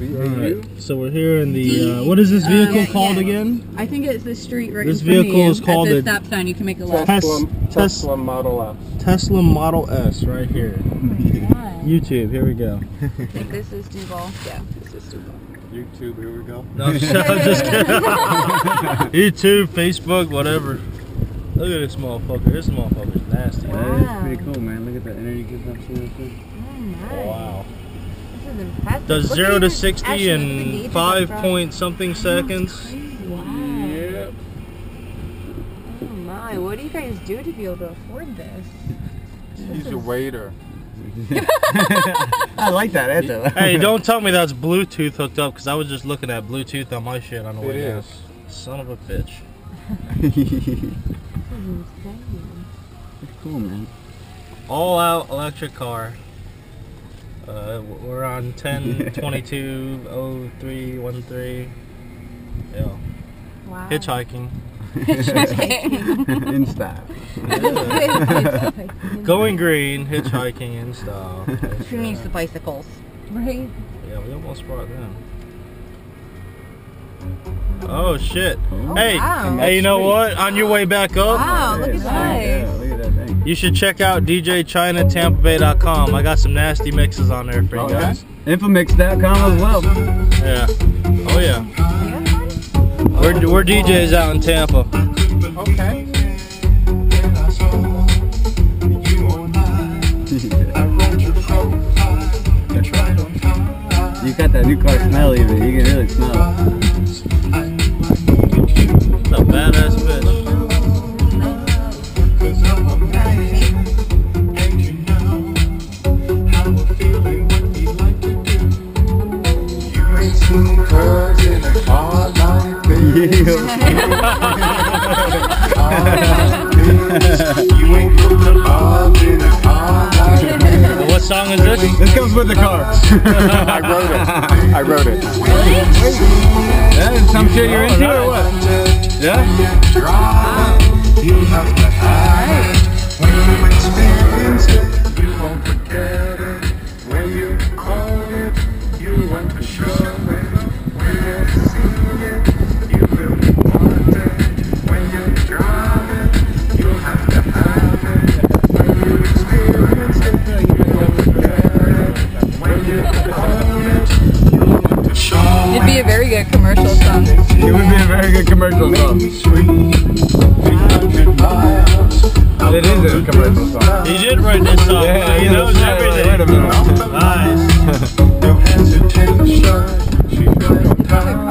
Alright, so we're here in the, what is this vehicle called again? I think it's the street right This in front vehicle of you. is called at a the stop sign. You can make a left. Tesla Model S. Tesla Model S right here. Oh my God. YouTube, here we go. I think this is Duval. Yeah, this is Duval. YouTube, here we go. No, I'm just kidding. YouTube, Facebook, whatever. Look at this motherfucker. This motherfucker's nasty. Wow. That is pretty cool, man. Look at that energy gives up so good. Oh my. Wow. This is impressive. Does Look 0 at to this. 60 Actually, in look at 5 the point something seconds. Wow. Yep. Oh my. What do you guys do to be able to afford this? He's a waiter. I like that answer. Hey, don't tell me that's Bluetooth hooked up, because I was just looking at Bluetooth on my shit on the way down. Son of a bitch. This is insane. It's cool, man. All out electric car. We're on 10/22/03/13. Yeah. Wow. Hitchhiking. In style. Yeah. Going green, hitchhiking in style. Who needs the bicycles? Right? Yeah, we almost brought them. Oh shit. Oh, hey, wow. hey, you know what? On your way back up, Wow, look at that. Yeah, look at that thing. you should check out DJChinaTampaBay.com. I got some nasty mixes on there for you guys. Infomix.com as well. Yeah. Oh yeah. You got one? We're DJs out in Tampa. Okay. You got that new car smell even. You can really smell it. That's a badass bitch. What song is this? This comes with the car. I wrote it. Yeah, is some shit you're into or what? Yeah? You have to have it. When you experience it, you won't forget it. When you own it, you want to show it. When you see it, you will want it. When you drive it, you have to have it. When you experience it, you won't forget it. When you own it, you want to show it. It'd be a very good commercial song. It would be a very good commercial song. It is a commercial song. He did write this song. Yeah, he knows everything. Wait a minute. Nice. No hesitation, she got no time.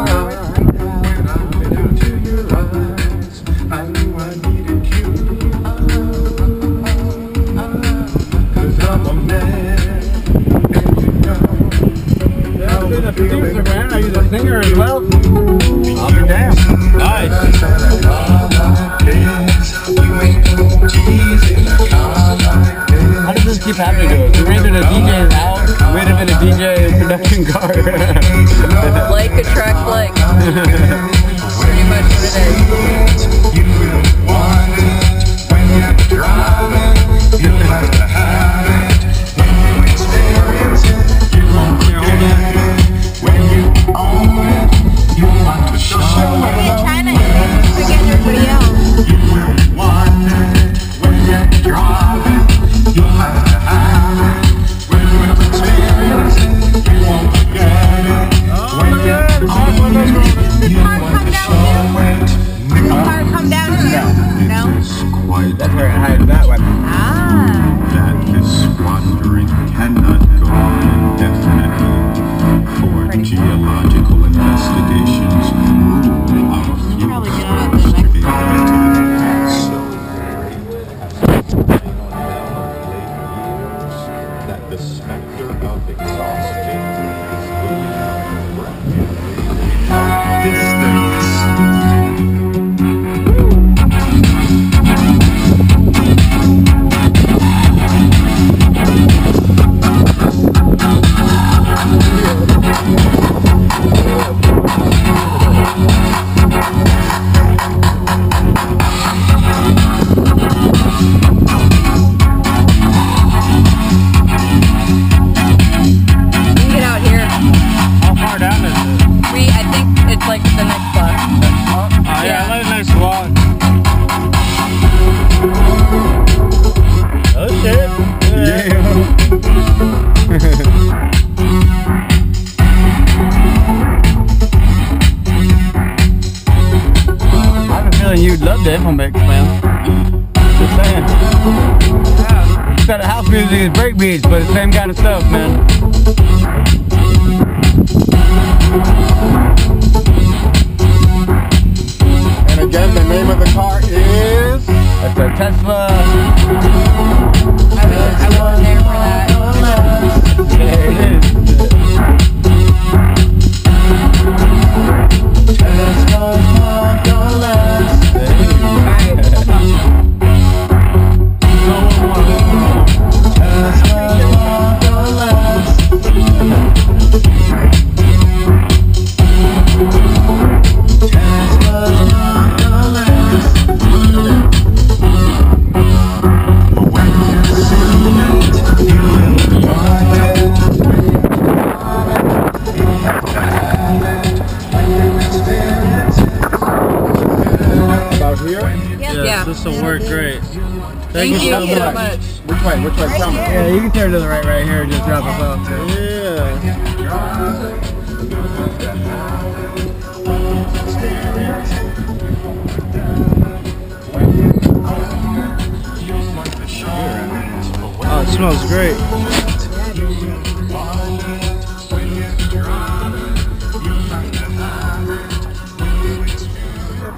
When I look into your eyes, I knew I needed you. 'Cause I'm a man, and you know. Are you the singer as well? I'll be damned. Nice. How does this keep happening to us? We rented a DJ's house, we had been a DJ production car. Like attracts like. Pretty much what it is. You will want it when you drive it. You have to have it. When you experience it, you won't forget it. When you own it, you want to show it. In China, you forget everybody else. You will want it when you drive it. You have to have it. When you experience it, you won't forget it. When you own it, you want to show it. the info mix, man. Just saying. Instead of house music is break beats, but it's the same kind of stuff, man. And again, the name of the car is? That's a Tesla. I wasn't there for that. Yeah, it is. Yeah. This will work great. Thank you so much. Which way? Tell me. Yeah, you can turn to the right here and just drop us off. Yeah. Oh, it smells great.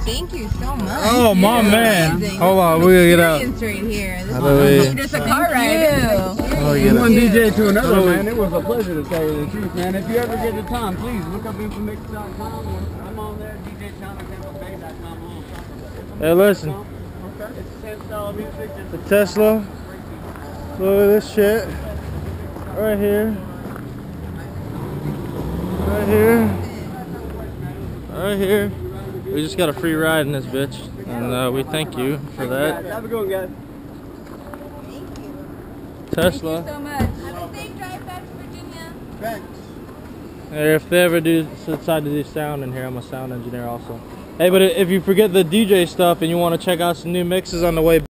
Thank you so much. Oh, my man. Amazing. Hold on, we gotta get up. Right here. This How do we- is just a car ride. Oh, we get One up. DJ to another, Oh, man. It was a pleasure to tell you the truth, man. If you ever get the time, please look up infomix.com. I'm on there, djchannelcampbellbay.com. Hey, listen. Okay. It's the same style of music. The Tesla. Look at this shit. Right here. Right here. Right here. We just got a free ride in this bitch. And we thank you for that. Have a good one, guys. Tesla. Thank you so much. Have a safe drive back to Virginia. Thanks. Hey, if they ever do decide to do sound in here, I'm a sound engineer also. Hey, but if you forget the DJ stuff and you want to check out some new mixes on the way